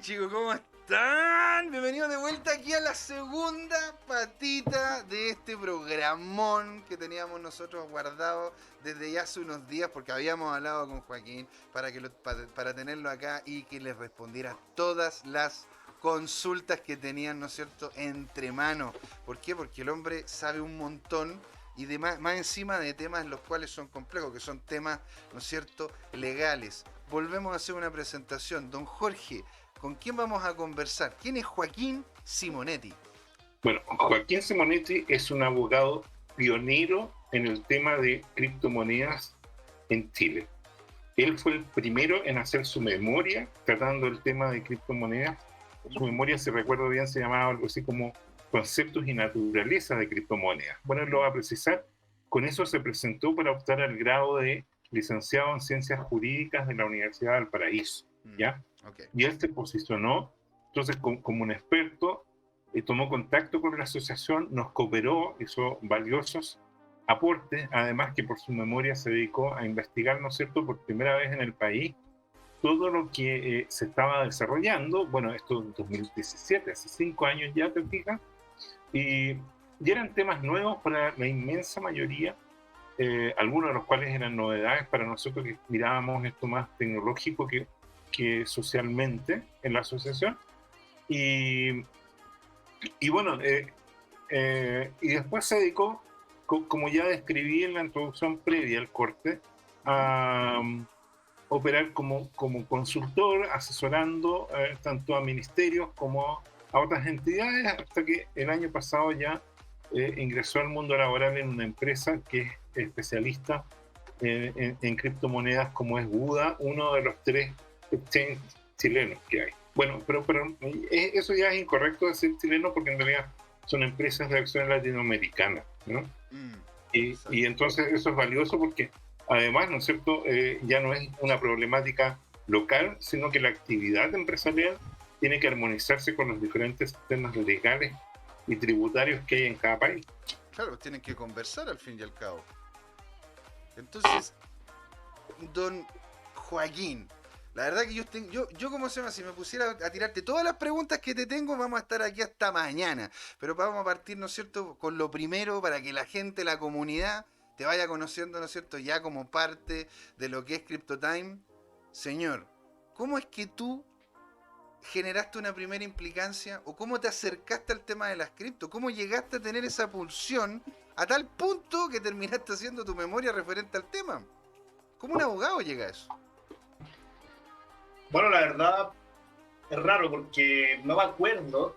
chicos? ¿Cómo están? Bienvenidos de vuelta aquí a la segunda patita de este programón que teníamos nosotros guardado desde ya hace unos días porque habíamos hablado con Joaquín para tenerlo acá y que les respondiera todas las consultas que tenían, ¿no es cierto?, entre manos. ¿Por qué? Porque el hombre sabe un montón y más encima de temas los cuales son complejos, que son temas, ¿no es cierto?, legales. Volvemos a hacer una presentación. Don Jorge, ¿con quién vamos a conversar? ¿Quién es Joaquín Simonetti? Bueno, Joaquín Simonetti es un abogado pionero en el tema de criptomonedas en Chile. Él fue el primero en hacer su memoria tratando el tema de criptomonedas. Su memoria, si recuerdo bien, se llamaba algo así como Conceptos y Naturaleza de Criptomonedas. Bueno, él lo va a precisar. Con eso se presentó para optar al grado de licenciado en Ciencias Jurídicas de la Universidad de Valparaíso, ¿ya? Okay. Y él se posicionó, entonces, como un experto, tomó contacto con la asociación, nos cooperó, hizo valiosos aportes, además que por su memoria se dedicó a investigar, ¿no es cierto?, por primera vez en el país, todo lo que se estaba desarrollando. Bueno, esto en 2017, hace 5 años ya, te fijas, y eran temas nuevos para la inmensa mayoría, algunos de los cuales eran novedades para nosotros que mirábamos esto más tecnológico que socialmente en la asociación. Y bueno, y después se dedicó, como ya describí en la introducción previa al corte, a operar como consultor, asesorando tanto a ministerios como a otras entidades, hasta que el año pasado ya ingresó al mundo laboral en una empresa que es especialista en criptomonedas, como es Buda, uno de los 3 exchanges chilenos que hay. Bueno, pero eso ya es incorrecto decir chileno, porque en realidad son empresas de acción latinoamericanas, ¿no? Y entonces eso es valioso porque además, ¿no es cierto?, ya no es una problemática local, sino que la actividad empresarial tiene que armonizarse con los diferentes sistemas legales y tributarios que hay en cada país. Claro, tienen que conversar al fin y al cabo. Entonces, don Joaquín, la verdad que yo como se llama, si me pusiera a tirarte todas las preguntas que te tengo, vamos a estar aquí hasta mañana. Pero vamos a partir, ¿no es cierto?, con lo primero para que la gente, la comunidad, te vaya conociendo, ¿no es cierto?, ya como parte de lo que es CryptoTime. Señor, ¿cómo es que tú generaste una primera implicancia o cómo te acercaste al tema de las cripto? ¿Cómo llegaste a tener esa pulsión a tal punto que terminaste haciendo tu memoria referente al tema? ¿Cómo un abogado llega a eso? Bueno, la verdad es raro porque no me acuerdo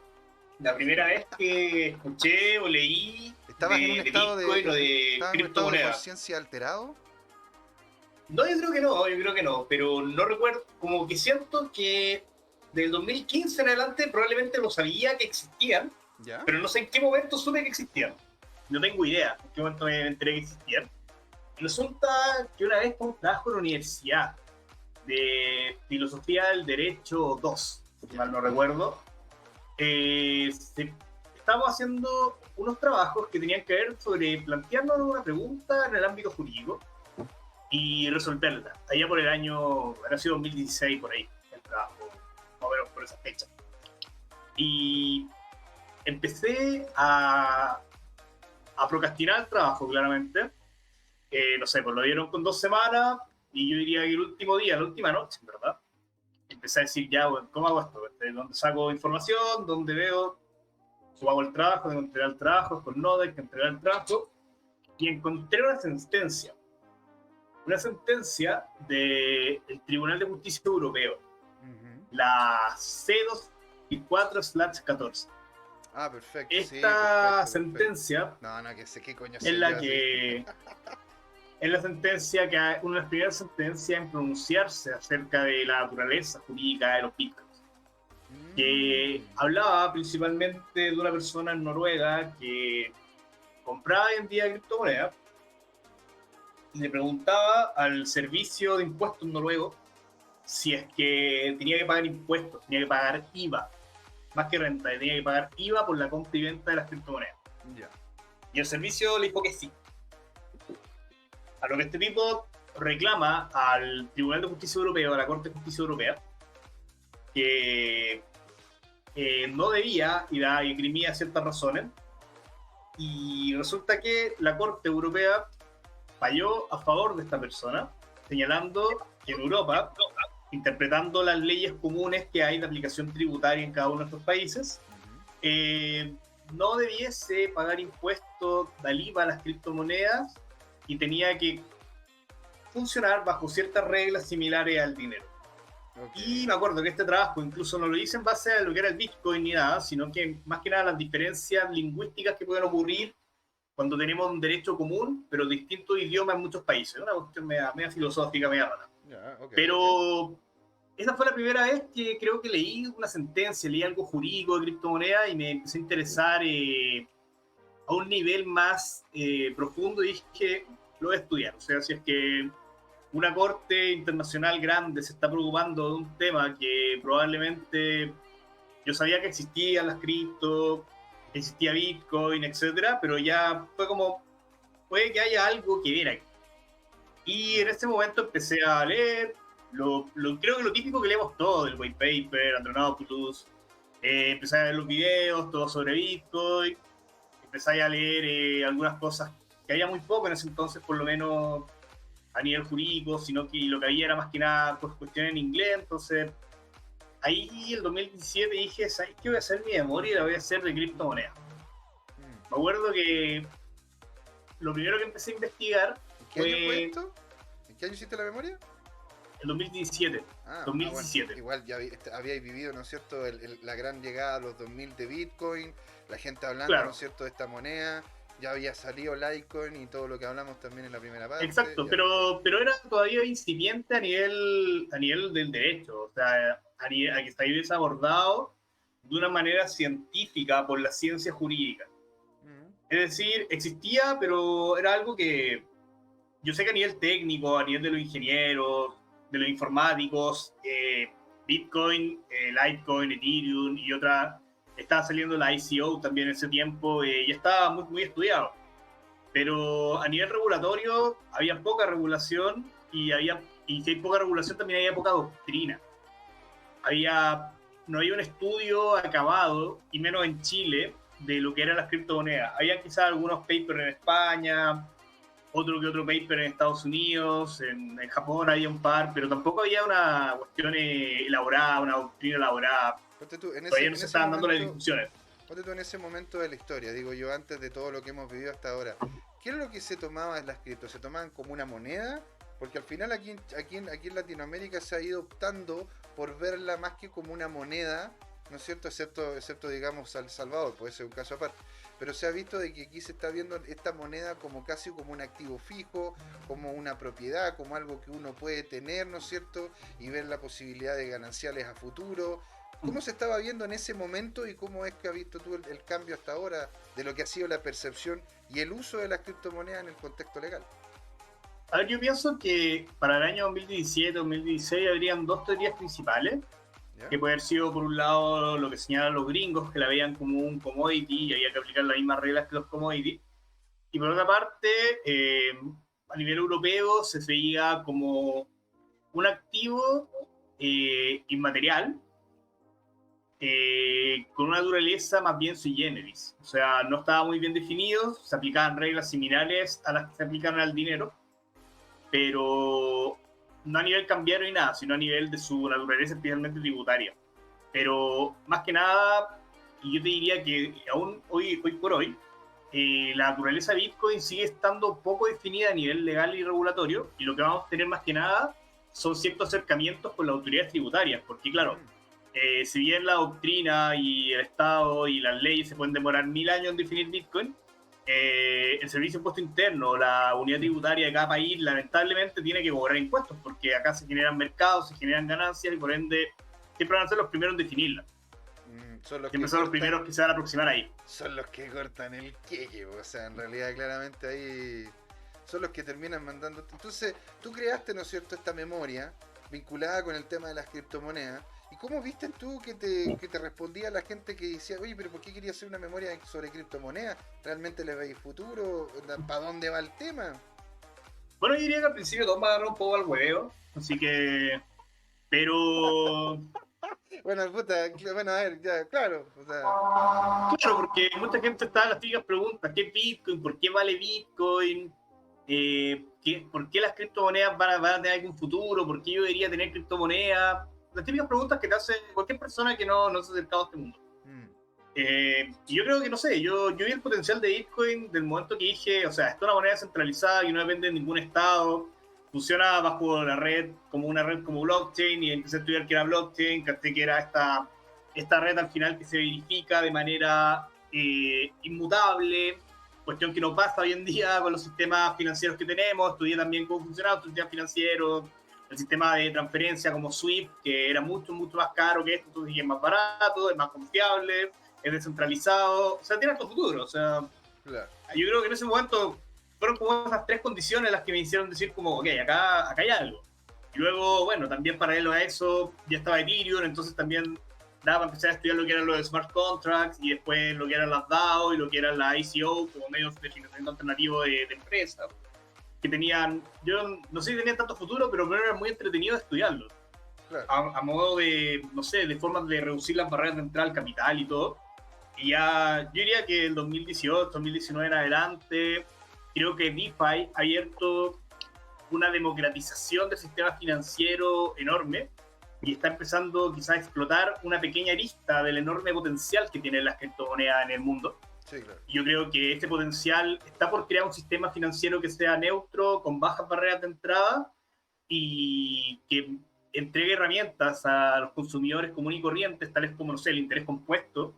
la primera vez que escuché o leí ¿Estabas en un estado Bitcoin o de criptomonedas. conciencia alterado? No, yo creo que no, pero no recuerdo, como que siento que del 2015 en adelante probablemente lo sabía que existían, ¿Ya? pero no sé en qué momento supe que existían. No tengo idea en qué momento me enteré que existían. Resulta que una vez por un trabajo en la universidad de Filosofía del Derecho 2, si mal no recuerdo, estábamos haciendo unos trabajos que tenían que ver sobre plantearnos una pregunta en el ámbito jurídico y resolverla. Allá por el año, habrá sido 2016 por ahí, el trabajo, más o menos por esa fecha. Y empecé a procrastinar el trabajo, claramente. No sé, pues lo dieron con 2 semanas y yo diría que el último día, la última noche, ¿verdad? Empecé a decir, ya, bueno, ¿cómo hago esto? ¿Dónde saco información? ¿Dónde veo? ¿Cómo hago el trabajo? ¿Dónde entregar el trabajo? Con Node hay que entregar el trabajo. Y encontré una sentencia del Tribunal de Justicia Europeo, la C224/14. Ah, perfecto. Esta sí, sentencia perfecto. No, que sé qué coño es la que... Es la sentencia que una de las primeras sentencias en pronunciarse acerca de la naturaleza jurídica de los bitcoins. Que hablaba principalmente de una persona en Noruega que compraba hoy en día criptomonedas y le preguntaba al servicio de impuestos noruego si es que tenía que pagar impuestos, tenía que pagar IVA, más que renta, tenía que pagar IVA por la compra y venta de las criptomonedas. Ya. Y el servicio le dijo que sí. A lo que este tipo reclama al Tribunal de Justicia Europeo, a la Corte de Justicia Europea, que no debía y esgrimía ciertas razones. Y resulta que la Corte Europea falló a favor de esta persona, señalando que en Europa, interpretando las leyes comunes que hay de aplicación tributaria en cada uno de estos países, no debiese pagar impuestos del IVA a las criptomonedas y tenía que funcionar bajo ciertas reglas similares al dinero. Okay. Y me acuerdo que este trabajo incluso no lo hice en base a lo que era el Bitcoin ni nada, sino que más que nada las diferencias lingüísticas que pueden ocurrir cuando tenemos un derecho común, pero distintos idiomas en muchos países. Una cuestión media filosófica, media rara. Yeah, okay, pero esa fue la primera vez que creo que leí una sentencia, leí algo jurídico de criptomonedas y me empecé a interesar a un nivel más profundo y dije, lo voy a estudiar. O sea, si es que una corte internacional grande se está preocupando de un tema que probablemente yo sabía que existían las cripto, existía Bitcoin, etcétera, pero ya fue como, puede que haya algo que ver aquí. Y en ese momento empecé a leer, creo que lo típico que leemos todos, el white paper, Andronautilus, empecé a ver los videos, todo sobre Bitcoin, empecé a leer algunas cosas que había muy poco en ese entonces, por lo menos a nivel jurídico, sino que lo que había era más que nada pues, cuestiones en inglés. Entonces ahí el 2017 dije, ¿sabes qué? Voy a hacer mi memoria y la voy a hacer de criptomonedas. Me acuerdo que lo primero que empecé a investigar ¿En qué año fue esto? ¿En qué año hiciste la memoria? El 2017. 2017. Bueno, igual ya habíais vivido, ¿no es cierto?, la gran llegada a los 2000 de Bitcoin, la gente hablando, claro, ¿no es cierto?, de esta moneda. Ya había salido Litecoin y todo lo que hablamos también en la primera parte. Exacto, pero era todavía incipiente a nivel del derecho. O sea, aquí está abordado de una manera científica por la ciencia jurídica. Es decir, existía, pero era algo que yo sé que a nivel técnico, a nivel de los ingenieros, de los informáticos, Bitcoin, Litecoin, Ethereum y otras, estaba saliendo la ICO también en ese tiempo, ya estaba muy, muy estudiado. Pero a nivel regulatorio había poca regulación y si hay poca regulación también había poca doctrina. No había un estudio acabado, y menos en Chile, de lo que eran las criptomonedas. Había quizás algunos papers en España, otro que otro paper en Estados Unidos, en Japón había un par, pero tampoco había una cuestión elaborada, una doctrina elaborada. Todavía no se estaban dando las discusiones. Ponte tú en ese momento de la historia, digo yo, antes de todo lo que hemos vivido hasta ahora. ¿Qué es lo que se tomaba en las criptos? ¿Se tomaban como una moneda? Porque al final aquí en Latinoamérica se ha ido optando por verla más que como una moneda, ¿no es cierto? Excepto digamos, El Salvador, puede ser un caso aparte. Pero se ha visto de que aquí se está viendo esta moneda como casi como un activo fijo, como una propiedad, como algo que uno puede tener, ¿no es cierto? Y ver la posibilidad de gananciales a futuro. ¿Cómo se estaba viendo en ese momento y cómo es que has visto tú el cambio hasta ahora de lo que ha sido la percepción y el uso de las criptomonedas en el contexto legal? A ver, yo pienso que para el año 2017-2016 habrían dos teorías principales. ¿Ya? Que puede haber sido, por un lado, lo que señalan los gringos, que la veían como un commodity y había que aplicar las mismas reglas que los commodities. Y por otra parte, a nivel europeo se veía como un activo inmaterial, con una naturaleza más bien sui generis. O sea, no estaba muy bien definido, se aplicaban reglas similares a las que se aplican al dinero, pero no a nivel cambiario ni nada, sino a nivel de su naturaleza especialmente tributaria. Pero más que nada, y yo te diría que aún hoy por hoy, la naturaleza de Bitcoin sigue estando poco definida a nivel legal y regulatorio, y lo que vamos a tener más que nada son ciertos acercamientos con las autoridades tributarias, porque claro, si bien la doctrina y el Estado y las leyes se pueden demorar 1000 años en definir Bitcoin, el Servicio de Impuesto Interno, la unidad tributaria de cada país, lamentablemente tiene que cobrar impuestos, porque acá se generan mercados, se generan ganancias, y por ende siempre van a ser los primeros en definirla. Siempre son los primeros que se van a aproximar ahí. Son los que cortan el queque, o sea, en realidad claramente ahí son los que terminan mandando. Entonces, tú creaste, ¿no es cierto?, esta memoria vinculada con el tema de las criptomonedas. ¿Y cómo viste tú que te respondía la gente que decía, oye, pero ¿por qué querías hacer una memoria sobre criptomonedas? ¿Realmente le veis futuro? ¿Para dónde va el tema? Bueno, yo diría que al principio todos me agarraron un poco al huevo, así que... Pero Bueno, puta, bueno, a ver, ya, claro. O sea, Claro, porque mucha gente está en las típicas preguntas, ¿qué es Bitcoin? ¿Por qué vale Bitcoin? ¿Por qué las criptomonedas van a tener algún futuro? ¿Por qué yo debería tener criptomonedas? Las típicas preguntas que te hace cualquier persona que no se ha acercado a este mundo. mm, Y yo creo que, no sé, yo vi el potencial de Bitcoin del momento que dije, o sea, esto es una moneda centralizada y no depende de ningún estado, funciona bajo la red como una red como blockchain, y empecé a estudiar que era blockchain, que era esta red al final que se verifica de manera inmutable, cuestión que no pasa hoy en día con los sistemas financieros que tenemos. Estudié también cómo funcionaba el sistema financiero, el sistema de transferencia como SWIFT, que era mucho más caro que esto, entonces es más barato, es más confiable, es descentralizado, o sea, tiene otro futuro. O sea, claro. yo creo que en ese momento fueron como esas tres condiciones las que me hicieron decir como, ok, acá hay algo. Y luego, bueno, también paralelo a eso, ya estaba Ethereum, entonces también daba para empezar a estudiar lo que eran los smart contracts y después lo que eran las DAO y lo que eran las ICO como medios de financiamiento alternativo de empresas que tenían, yo no sé si tenían tanto futuro, pero era muy entretenido estudiarlos. Claro. A modo de, no sé, de formas de reducir las barreras de entrada al capital y todo. Y ya, yo diría que el 2018, 2019 en adelante, creo que DeFi ha abierto una democratización del sistema financiero enorme y está empezando quizás a explotar una pequeña arista del enorme potencial que tienen las criptomonedas en el mundo. Sí, claro. Y yo creo que este potencial está por crear un sistema financiero que sea neutro, con bajas barreras de entrada y que entregue herramientas a los consumidores comunes y corrientes, tales como, no sé, el interés compuesto,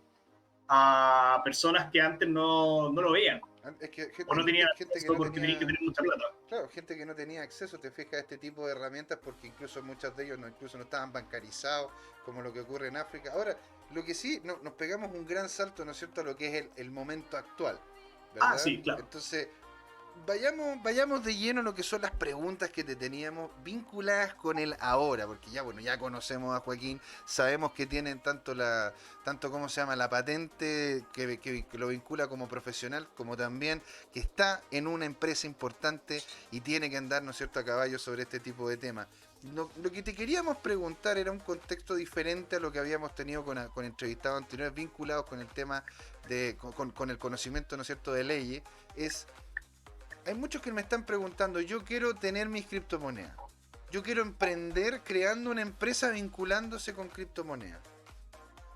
a personas que antes no lo veían Es que o no tenían gente que acceso no porque tenían que tenía, tener mucha plata. claro, gente que no tenía acceso, te fijas, a este tipo de herramientas porque incluso muchos de ellos incluso no estaban bancarizados, como lo que ocurre en África. Ahora, lo que sí, nos pegamos un gran salto, ¿no es cierto?, a lo que es el momento actual, ¿verdad? Ah, sí, claro. Entonces, vayamos de lleno a lo que son las preguntas que te teníamos vinculadas con el ahora, porque ya, bueno, ya conocemos a Joaquín, sabemos que tienen tanto ¿cómo se llama?, la patente que lo vincula como profesional, como también que está en una empresa importante y tiene que andar, ¿no es cierto?, a caballo sobre este tipo de temas. Lo que te queríamos preguntar era un contexto diferente a lo que habíamos tenido con entrevistados anteriores vinculados con el tema con el conocimiento, ¿no es cierto?, de leyes. Hay muchos que me están preguntando, yo quiero tener mis criptomonedas. Yo quiero emprender creando una empresa vinculándose con criptomonedas.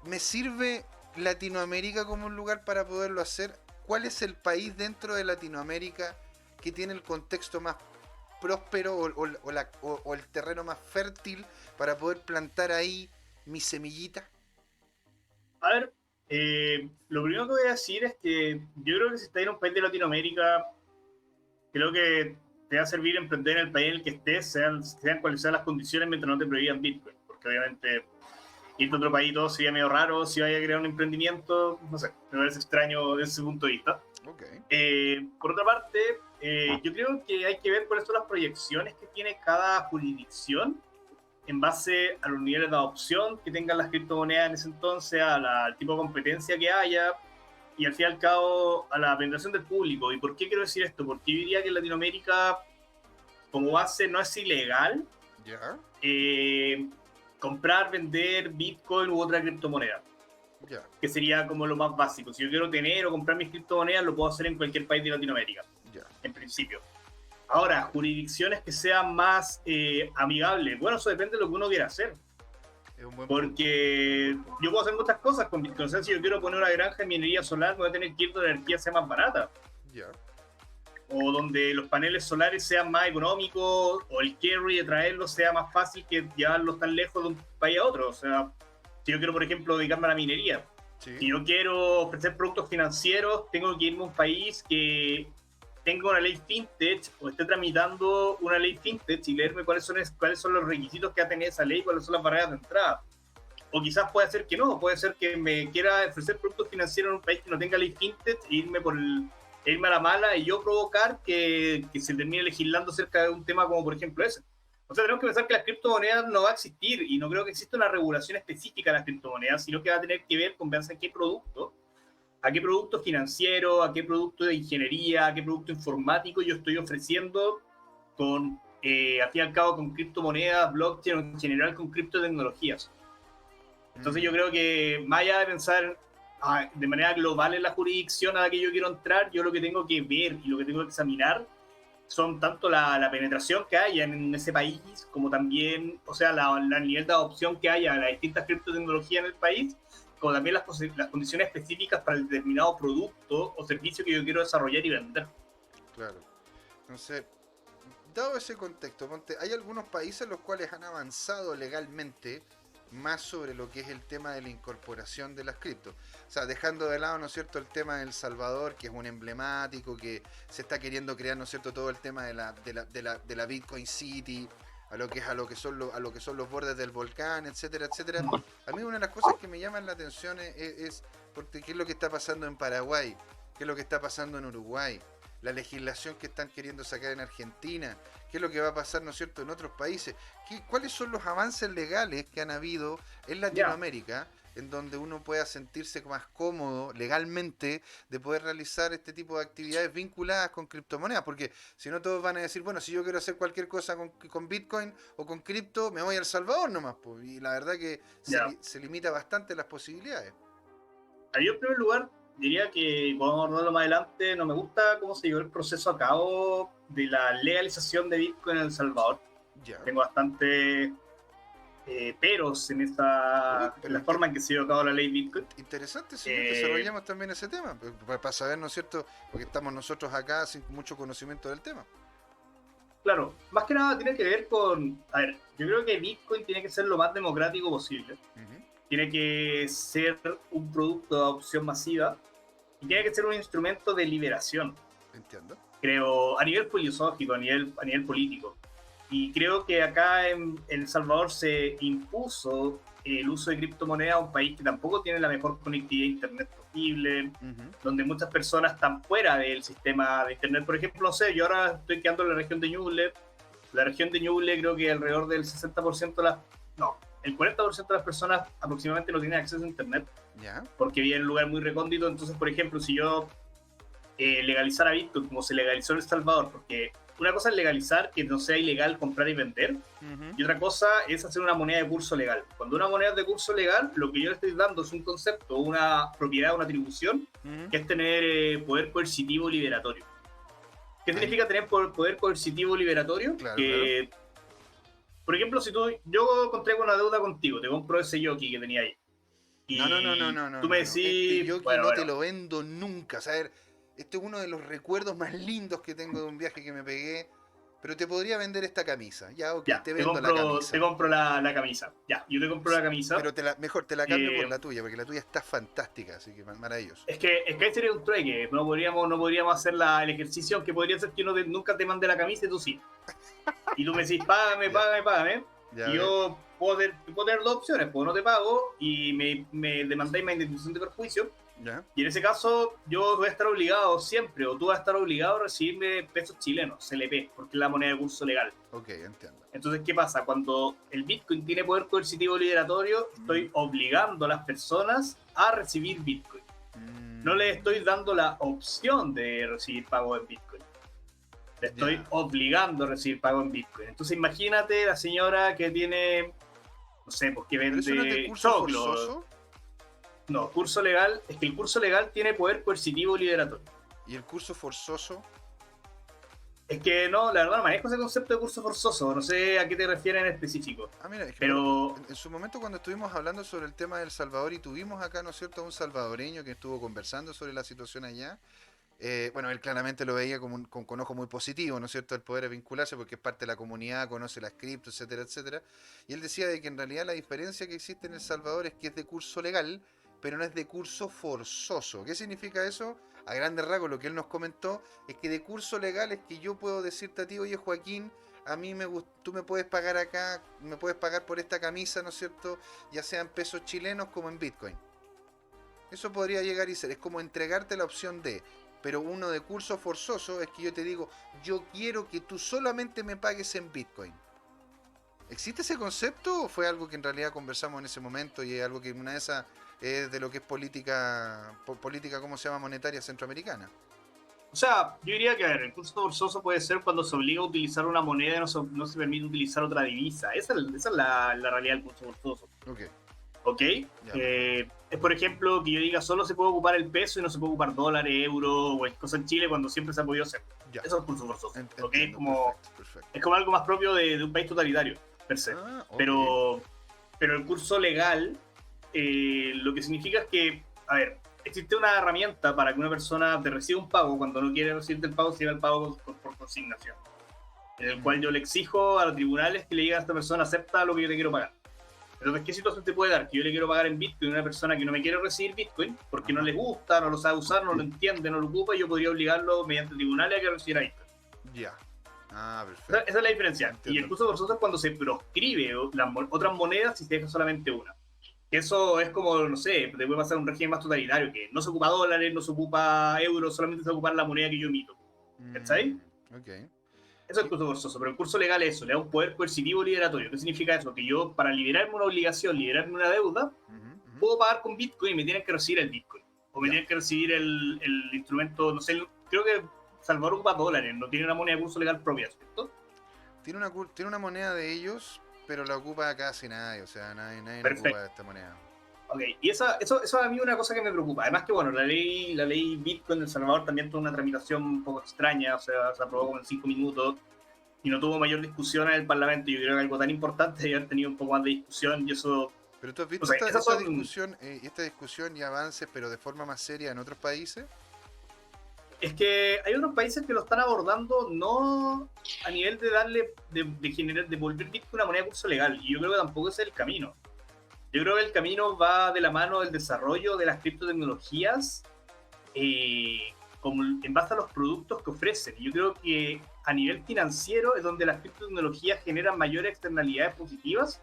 ¿Me sirve Latinoamérica como un lugar para poderlo hacer? ¿Cuál es el país dentro de Latinoamérica que tiene el contexto más próspero o el terreno más fértil para poder plantar ahí mi semillita? A ver, lo primero que voy a decir es que yo creo que si estás en un país de Latinoamérica, creo que te va a servir emprender en el país en el que estés, sean cuales sean las condiciones, mientras no te prohíban Bitcoin. Porque obviamente irte a otro país todo sería medio raro si vaya a crear un emprendimiento, no sé, me parece extraño desde ese punto de vista. Okay. Por otra parte, yo creo que hay que ver cuáles son las proyecciones que tiene cada jurisdicción en base a los niveles de adopción que tengan las criptomonedas en ese entonces, al tipo de competencia que haya, y al fin y al cabo a la penetración del público. ¿Y por qué quiero decir esto? Porque yo diría que en Latinoamérica, como base, no es ilegal comprar, vender Bitcoin u otra criptomoneda. Que sería como lo más básico. Si yo quiero tener o comprar mis criptomonedas, lo puedo hacer en cualquier país de Latinoamérica, en principio. Ahora, jurisdicciones que sean más amigables, bueno, eso depende de lo que uno quiera hacer. Porque yo puedo hacer muchas cosas con Bitcoin. O sea, si yo quiero poner una granja de minería solar, voy a tener que ir donde la energía sea más barata. O donde los paneles solares sean más económicos, o el carry de traerlos sea más fácil que llevarlos tan lejos de un país a otro. O sea, si yo quiero, por ejemplo, dedicarme a la minería, si yo quiero ofrecer productos financieros, tengo que irme a un país que tenga una ley fintech o esté tramitando una ley fintech y leerme cuáles son los requisitos que va a tener esa ley, cuáles son las barreras de entrada. O quizás puede ser que no, puede ser que me quiera ofrecer productos financieros en un país que no tenga ley fintech e irme a la mala y yo provocar que se termine legislando acerca de un tema como por ejemplo ese. O sea, tenemos que pensar que las criptomonedas no va a existir y no creo que exista una regulación específica de las criptomonedas, sino que va a tener que ver con pensar a qué producto financiero, a qué producto de ingeniería, a qué producto informático yo estoy ofreciendo con, al fin y al cabo, con criptomonedas, blockchain o en general con criptotecnologías. Entonces yo creo que más allá de pensar de manera global en la jurisdicción a la que yo quiero entrar, yo lo que tengo que ver y lo que tengo que examinar son tanto la penetración que haya en ese país, como también, o sea, la nivel de adopción que haya a las distintas criptotecnologías en el país, como también las condiciones específicas para el determinado producto o servicio que yo quiero desarrollar y vender. Claro. Entonces, dado ese contexto, ponte, hay algunos países los cuales han avanzado legalmente más sobre lo que es el tema de la incorporación de las criptos. O sea, dejando de lado, ¿no es cierto?, el tema de El Salvador, que es un emblemático, que se está queriendo crear, ¿no es cierto?, todo el tema de la Bitcoin City, a lo que son los bordes del volcán, etcétera, etcétera. A mí una de las cosas que me llaman la atención es porque qué es lo que está pasando en Paraguay, qué es lo que está pasando en Uruguay, la legislación que están queriendo sacar en Argentina, qué es lo que va a pasar, ¿no es cierto?, en otros países, cuáles son los avances legales que han habido en Latinoamérica, en donde uno pueda sentirse más cómodo legalmente de poder realizar este tipo de actividades vinculadas con criptomonedas, porque si no todos van a decir, bueno, si yo quiero hacer cualquier cosa con Bitcoin o con cripto, me voy a El Salvador nomás, pues, y la verdad que se limita bastante las posibilidades. Yo en primer lugar diría que, podemos abordarlo más adelante, no me gusta cómo se llevó el proceso a cabo de la legalización de Bitcoin en El Salvador. Tengo bastante peros en la forma en que se llevó a cabo la ley Bitcoin. Interesante, sí, desarrollamos también ese tema, para saber, ¿no es cierto?, porque estamos nosotros acá sin mucho conocimiento del tema. Claro, más que nada tiene que ver con, a ver, yo creo que Bitcoin tiene que ser lo más democrático posible. Tiene que ser un producto de adopción masiva y tiene que ser un instrumento de liberación. Entiendo. Creo, a nivel filosófico, a nivel político. Y creo que acá en El Salvador se impuso el uso de criptomonedas a un país que tampoco tiene la mejor conectividad a internet posible, donde muchas personas están fuera del sistema de internet. Por ejemplo, no sé, yo ahora estoy quedando en la región de Ñuble. La región de Ñuble creo que alrededor del 60% de las... No, el 40% de las personas aproximadamente no tienen acceso a internet, porque vive en un lugar muy recóndito. Entonces, por ejemplo, si yo legalizara Bitcoin como se legalizó en El Salvador, porque una cosa es legalizar que no sea ilegal comprar y vender, y otra cosa es hacer una moneda de curso legal. Cuando una moneda es de curso legal, lo que yo le estoy dando es un concepto, una propiedad, una atribución, que es tener poder coercitivo liberatorio. ¿Qué significa tener poder coercitivo liberatorio? Claro. Por ejemplo, si yo contraigo una deuda contigo, te compro ese yoki que tenía ahí. Y no. Tú me decís... Este yoki no te lo vendo nunca. O sea, este es uno de los recuerdos más lindos que tengo de un viaje que me pegué. Pero te podría vender esta camisa. Ya, ok, te vendo la camisa. Te compro la camisa. Ya, yo te compro la camisa. Pero mejor te la cambio por la tuya, porque la tuya está fantástica, así que maravilloso. Es que ahí sería un trueque. No podríamos hacer el ejercicio, que podría ser que yo nunca te mande la camisa y tú sí. Y tú me decís, págame. Y yo puedo tener dos opciones, pues no te pago y me demandáis más indemnización de perjuicio. Y en ese caso yo voy a estar obligado siempre, o tú vas a estar obligado a recibirme pesos chilenos, CLP, porque es la moneda de curso legal. Ok, entiendo. Entonces, ¿qué pasa? Cuando el Bitcoin tiene poder coercitivo liberatorio, estoy obligando a las personas a recibir Bitcoin. No les estoy dando la opción de recibir pago en Bitcoin. Le estoy obligando a recibir pago en Bitcoin. Entonces, imagínate la señora que tiene, no sé, pues que vende choclo. No, curso legal, es que el curso legal tiene poder coercitivo liberatorio. ¿Y el curso forzoso? Es que no, la verdad no manejo ese concepto de curso forzoso, no sé a qué te refieres en específico. Mira, es que pero en su momento cuando estuvimos hablando sobre el tema de El Salvador y tuvimos acá, ¿no es cierto?, a un salvadoreño que estuvo conversando sobre la situación allá. Bueno, él claramente lo veía con ojo muy positivo, ¿no es cierto?, el poder vincularse porque es parte de la comunidad, conoce las criptos, etcétera, etcétera. Y él decía de que en realidad la diferencia que existe en El Salvador es que es de curso legal, pero no es de curso forzoso. ¿Qué significa eso? A grandes rasgos, lo que él nos comentó es que de curso legal es que yo puedo decirte a ti, oye Joaquín, a mí tú me puedes pagar acá, me puedes pagar por esta camisa, ¿no es cierto?, ya sea en pesos chilenos como en Bitcoin. Eso podría llegar y ser, es como entregarte la opción de, pero uno de curso forzoso es que yo te digo, yo quiero que tú solamente me pagues en Bitcoin. ¿Existe ese concepto o fue algo que en realidad conversamos en ese momento y es algo que una de esas es de lo que es política, ¿cómo se llama?, monetaria centroamericana? O sea, yo diría que, a ver, el curso forzoso puede ser cuando se obliga a utilizar una moneda y no se permite utilizar otra divisa. Esa es la realidad del curso forzoso. Ok. ¿ok? Ya. Es por ejemplo que yo diga solo se puede ocupar el peso y no se puede ocupar dólares, euros o cualquier cosa en Chile cuando siempre se ha podido hacer. Ya. Eso es curso forzoso, ¿ok? Entiendo, perfecto. Es como algo más propio de un país totalitario, per se. Ah, ok. Pero el curso legal, lo que significa es que, a ver, existe una herramienta para que una persona te reciba un pago cuando no quiere recibirte el pago, se lleva el pago por consignación. En el cual yo le exijo a los tribunales que le digan a esta persona, acepta lo que yo te quiero pagar. Entonces, ¿qué situación te puede dar? Que yo le quiero pagar en Bitcoin a una persona que no me quiere recibir Bitcoin porque no le gusta, no lo sabe usar, no lo entiende, no lo ocupa, y yo podría obligarlo mediante tribunales a que recibiera Bitcoin. Ya. Ah, perfecto. Esa es la diferencia. Entiendo. Y el curso forzoso es cuando se proscribe las otras monedas y se deja solamente una. Eso es como, no sé, te puede pasar un régimen más totalitario, que no se ocupa dólares, no se ocupa euros, solamente se ocupa la moneda que yo emito. ¿Cachai? Ok. Eso es el curso forzoso, pero el curso legal es eso, le da un poder coercitivo liberatorio. ¿Qué significa eso? Que yo, para liberarme una obligación, liberarme una deuda, puedo pagar con Bitcoin y me tienen que recibir el Bitcoin. O me tienen que recibir el instrumento, no sé, creo que Salvador ocupa dólares, no tiene una moneda de curso legal propia, ¿cierto? Tiene una moneda de ellos, pero la ocupa casi nadie, o sea, nadie ocupa esta moneda. Ok, y eso a mí es una cosa que me preocupa. Además que, bueno, la ley Bitcoin de El Salvador también tuvo una tramitación un poco extraña, o sea, se aprobó como en 5 minutos y no tuvo mayor discusión en el Parlamento. Yo creo que algo tan importante debe haber tenido un poco más de discusión y eso... Pero tú has visto o sea, esta discusión y avances, pero de forma más seria en otros países. Es que hay otros países que lo están abordando no a nivel de darle, de volver Bitcoin una moneda de curso legal, y yo creo que tampoco ese es el camino. Yo creo que el camino va de la mano del desarrollo de las criptotecnologías como en base a los productos que ofrecen. Yo creo que a nivel financiero es donde las criptotecnologías generan mayores externalidades positivas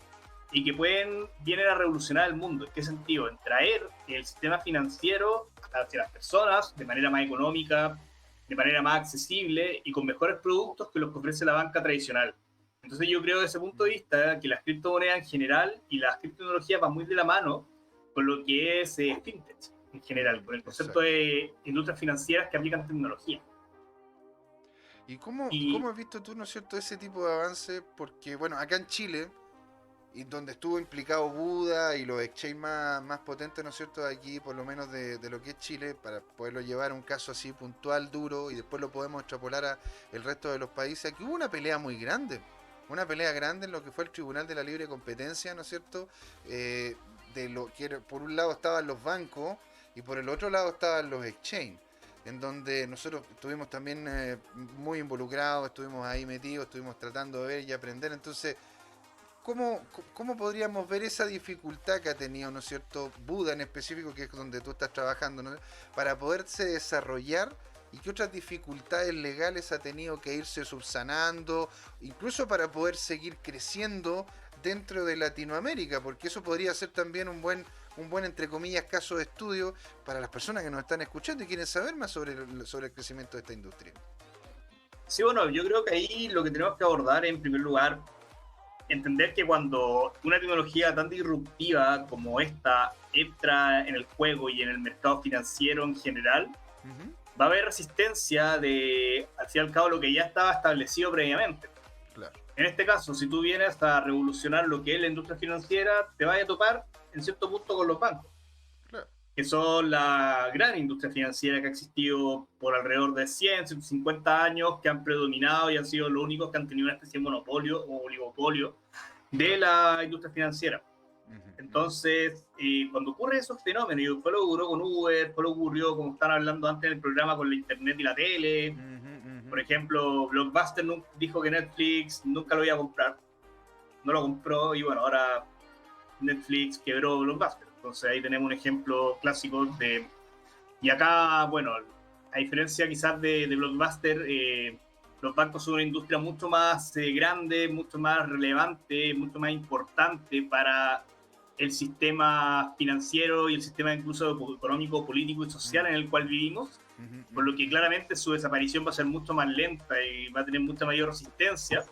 y que vienen a revolucionar el mundo. ¿En qué sentido? En traer el sistema financiero hacia las personas de manera más económica, de manera más accesible y con mejores productos que los que ofrece la banca tradicional. Entonces yo creo desde ese punto de vista que las criptomonedas en general y las criptotecnologías van muy de la mano con lo que es fintech en general, con el concepto de industrias financieras que aplican tecnología. ¿Y cómo has visto tú, no es cierto, ese tipo de avance? Porque, bueno, acá en Chile, y donde estuvo implicado Buda y los exchanges más potentes, ¿no es cierto?, aquí, por lo menos de lo que es Chile, para poderlo llevar a un caso así puntual, duro, y después lo podemos extrapolar a el resto de los países. Aquí hubo una pelea muy grande. Una pelea grande en lo que fue el Tribunal de la Libre Competencia, ¿no es cierto? De lo que por un lado estaban los bancos y por el otro lado estaban los exchanges, en donde nosotros estuvimos también muy involucrados, estuvimos ahí metidos, estuvimos tratando de ver y aprender. Entonces, ¿cómo podríamos ver esa dificultad que ha tenido, ¿no es cierto?, Buda en específico, que es donde tú estás trabajando, ¿no?, para poderse desarrollar? ¿Y qué otras dificultades legales ha tenido que irse subsanando, incluso para poder seguir creciendo dentro de Latinoamérica? Porque eso podría ser también un buen entre comillas, caso de estudio para las personas que nos están escuchando y quieren saber más sobre el crecimiento de esta industria. Sí, bueno, yo creo que ahí lo que tenemos que abordar en primer lugar, entender que cuando una tecnología tan disruptiva como esta entra en el juego y en el mercado financiero en general, va a haber resistencia al fin y al cabo, lo que ya estaba establecido previamente. Claro. En este caso, si tú vienes a revolucionar lo que es la industria financiera, te vas a topar en cierto punto con los bancos, claro, que son la gran industria financiera que ha existido por alrededor de 100, 150 años, que han predominado y han sido los únicos que han tenido una especie de monopolio o oligopolio de la industria financiera. Entonces, cuando ocurren esos fenómenos, y fue lo que ocurrió con Uber, fue lo que ocurrió, como estaban hablando antes en el programa, con la internet y la tele. Por ejemplo, Blockbuster dijo que Netflix nunca lo iba a comprar. No lo compró y bueno, ahora Netflix quebró Blockbuster. Entonces ahí tenemos un ejemplo clásico de... Y acá, bueno, a diferencia quizás de Blockbuster, los bancos son una industria mucho más grande, mucho más relevante, mucho más importante para el sistema financiero y el sistema incluso económico, político y social en el cual vivimos, por lo que claramente su desaparición va a ser mucho más lenta y va a tener mucha mayor resistencia,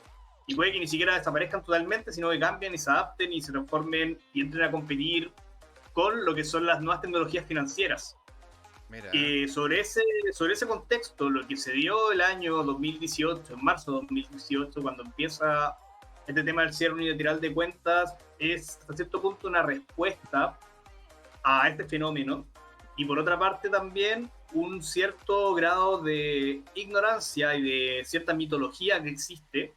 y puede que ni siquiera desaparezcan totalmente, sino que cambien y se adapten y se transformen y entren a competir con lo que son las nuevas tecnologías financieras. Sobre ese contexto, lo que se dio el año 2018, en marzo de 2018, cuando empieza este tema del cierre unilateral de cuentas es hasta cierto punto una respuesta a este fenómeno, y por otra parte también un cierto grado de ignorancia y de cierta mitología que existe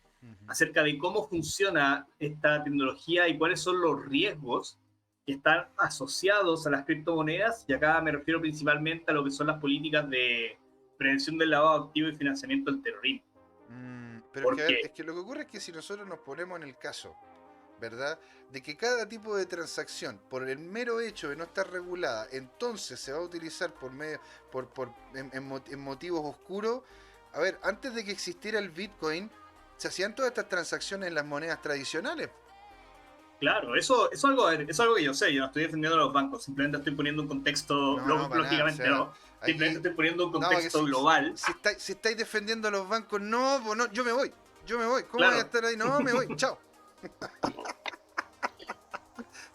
acerca de cómo funciona esta tecnología y cuáles son los riesgos que están asociados a las criptomonedas, y acá me refiero principalmente a lo que son las políticas de prevención del lavado activo y financiamiento del terrorismo. Pero es que lo que ocurre es que si nosotros nos ponemos en el caso, ¿verdad?, de que cada tipo de transacción, por el mero hecho de no estar regulada, entonces se va a utilizar en motivos oscuros. A ver, antes de que existiera el Bitcoin, se hacían todas estas transacciones en las monedas tradicionales. Claro, eso es algo que yo sé. Yo no estoy defendiendo a los bancos, simplemente estoy poniendo un contexto, lógicamente nada, o sea, no, simplemente estoy poniendo un contexto global. Si estáis defendiendo a los bancos, no, yo me voy. ¿Cómo claro. voy a estar ahí? No, me voy, chao.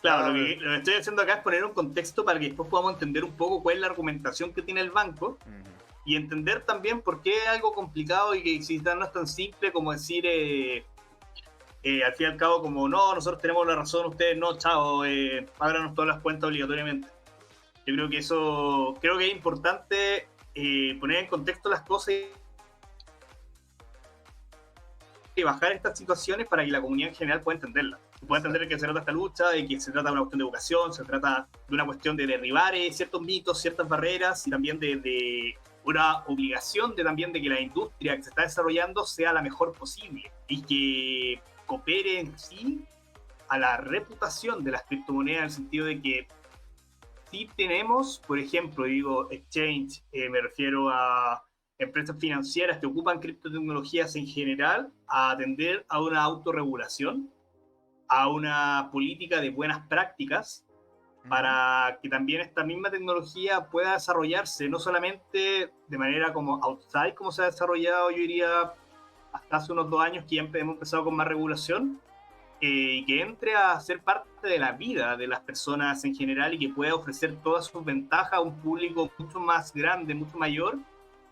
Claro, lo que estoy haciendo acá es poner un contexto para que después podamos entender un poco cuál es la argumentación que tiene el banco, y entender también por qué es algo complicado y que si no es tan simple como decir, al fin y al cabo, como no, nosotros tenemos la razón, ustedes no, chao, páganos todas las cuentas obligatoriamente. Yo creo que es importante poner en contexto las cosas y bajar estas situaciones para que la comunidad en general pueda entenderlas. Pueda entender de qué se trata esta lucha, de que se trata de una cuestión de educación, se trata de una cuestión de derribar ciertos mitos, ciertas barreras, y también de una obligación también de que la industria que se está desarrollando sea la mejor posible y que coopere en sí a la reputación de las criptomonedas, en el sentido de que si tenemos, por ejemplo, digo exchange, me refiero a empresas financieras que ocupan criptotecnologías en general, a atender a una autorregulación, a una política de buenas prácticas, para que también esta misma tecnología pueda desarrollarse, no solamente de manera como outside, como se ha desarrollado, yo diría, hasta hace unos 2 años que ya hemos empezado con más regulación, y que entre a ser parte de la vida de las personas en general y que pueda ofrecer todas sus ventajas a un público mucho más grande, mucho mayor,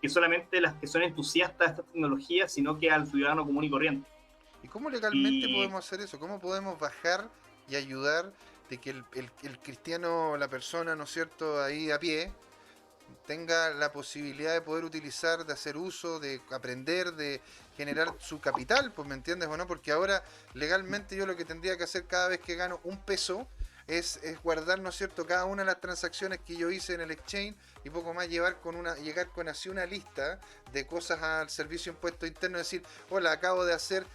que solamente las que son entusiastas de esta tecnología, sino que al ciudadano común y corriente. ¿Y cómo legalmente podemos hacer eso? ¿Cómo podemos bajar y ayudar de que el cristiano, la persona, ¿no es cierto?, ahí a pie, tenga la posibilidad de poder utilizar, de hacer uso, de aprender, de generar su capital, pues, ¿me entiendes o no? Porque ahora legalmente yo lo que tendría que hacer cada vez que gano un peso es guardar, ¿no es cierto?, cada una de las transacciones que yo hice en el exchange, y poco más llegar con así una lista de cosas al servicio de impuesto interno, decir, hola, acabo de hacer,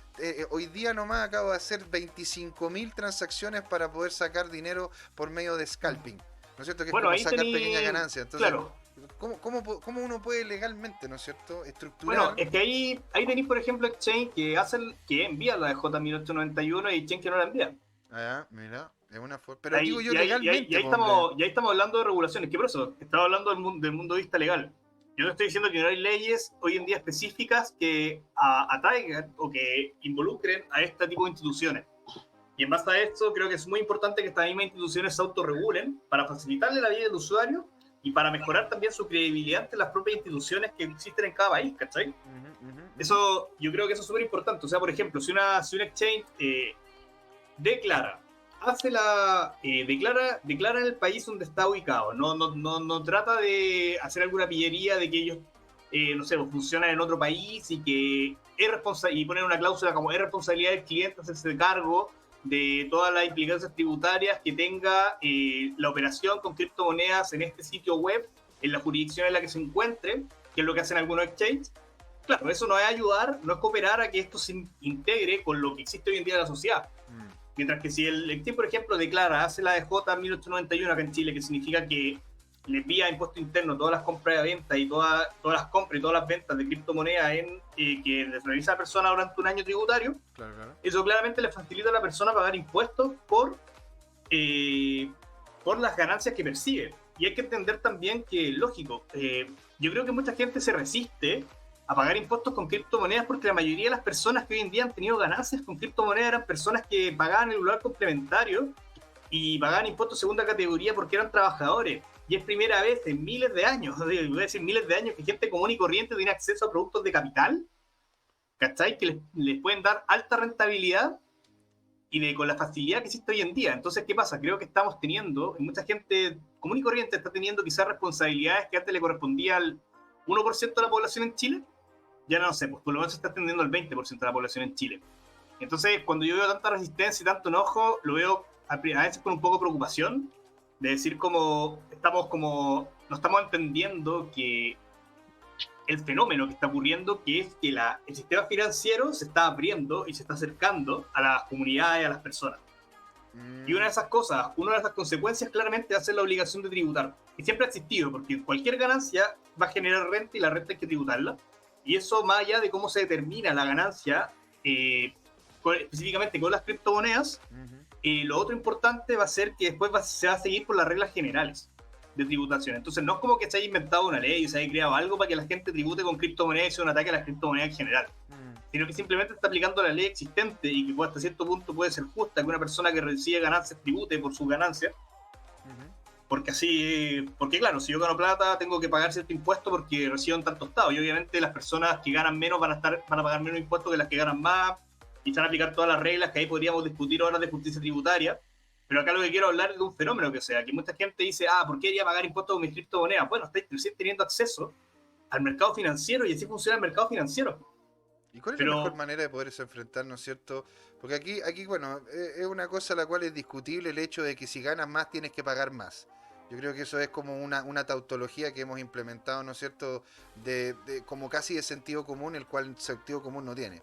hoy día nomás acabo de hacer 25.000 transacciones para poder sacar dinero por medio de scalping, ¿no es cierto?, que bueno, es como sacar pequeñas ganancias. Entonces, claro. ¿Cómo uno puede legalmente, ¿no es cierto?, estructurar? Bueno, es que ahí tenéis, por ejemplo, exchange que envían la de J1891 y exchange que no la envían. Ah, mira, es una forma. Pero ahí, digo yo legalmente. Y ahí estamos hablando de regulaciones, que por eso estaba hablando del mundo de vista legal. Yo no estoy diciendo que no hay leyes hoy en día específicas que atraigan o que involucren a este tipo de instituciones. Y en base a esto, creo que es muy importante que estas mismas instituciones se autorregulen para facilitarle la vida del usuario y para mejorar también su credibilidad ante las propias instituciones que existen en cada país, ¿cachai? Eso, yo creo que eso es súper importante. O sea, por ejemplo, si un exchange declara en el país donde está ubicado, no trata de hacer alguna pillería de que ellos, no sé, funcionan en otro país y que y poner una cláusula como es responsabilidad del cliente hacerse cargo de todas las implicancias tributarias que tenga la operación con criptomonedas en este sitio web, en la jurisdicción en la que se encuentre, que es lo que hacen algunos exchanges. Claro, eso no es ayudar, no es cooperar a que esto se integre con lo que existe hoy en día en la sociedad. Mientras que si el exchange, por ejemplo, hace la de J1891 acá en Chile, que significa que le envía a impuesto interno todas las compras y ventas y todas las compras y todas las ventas de criptomonedas que les realiza la persona durante un año tributario, claro. Eso claramente le facilita a la persona pagar impuestos por las ganancias que percibe. Y hay que entender también que, lógico, yo creo que mucha gente se resiste a pagar impuestos con criptomonedas porque la mayoría de las personas que hoy en día han tenido ganancias con criptomonedas eran personas que pagaban el lugar complementario y pagaban impuestos de segunda categoría porque eran trabajadores. Y es primera vez en miles de años, voy a decir miles de años, que gente común y corriente tiene acceso a productos de capital, ¿cachai? Que les pueden dar alta rentabilidad con la facilidad que existe hoy en día. Entonces, ¿qué pasa? Creo que estamos teniendo, y mucha gente común y corriente está teniendo quizás responsabilidades que antes le correspondía al 1% de la población en Chile, ya no sé, pues por lo menos se está atendiendo al 20% de la población en Chile. Entonces, cuando yo veo tanta resistencia y tanto enojo, lo veo a veces con un poco de preocupación, de decir como no estamos entendiendo que el fenómeno que está ocurriendo, que es que el sistema financiero se está abriendo y se está acercando a las comunidades, a las personas. Y una de esas cosas, una de esas consecuencias claramente va a ser la obligación de tributar. Y siempre ha existido, porque cualquier ganancia va a generar renta y la renta hay que tributarla. Y eso, más allá de cómo se determina la ganancia, específicamente con las criptomonedas, lo otro importante va a ser que después se va a seguir por las reglas generales de tributación. Entonces no es como que se haya inventado una ley y se haya creado algo para que la gente tribute con criptomonedas y sea un ataque a las criptomonedas en general, sino que simplemente está aplicando la ley existente y que hasta cierto punto puede ser justa que una persona que recibe ganancias tribute por sus ganancias, porque claro, si yo gano plata tengo que pagar cierto impuesto porque recibo en tanto estado, y obviamente las personas que ganan menos van a pagar menos impuestos que las que ganan más, y están a aplicar todas las reglas que ahí podríamos discutir ahora de justicia tributaria. Pero acá lo que quiero hablar es de un fenómeno que sea, que mucha gente dice, ¿por qué debería pagar impuestos con mis criptomonedas? Bueno, estáis recién teniendo acceso al mercado financiero y así funciona el mercado financiero. ¿Y cuál es la mejor manera de poderse enfrentar, ¿no es cierto? Porque aquí bueno, es una cosa a la cual es discutible el hecho de que si ganas más tienes que pagar más. Yo creo que eso es como una tautología que hemos implementado, ¿no es cierto? Como casi de sentido común, el cual sentido común no tiene.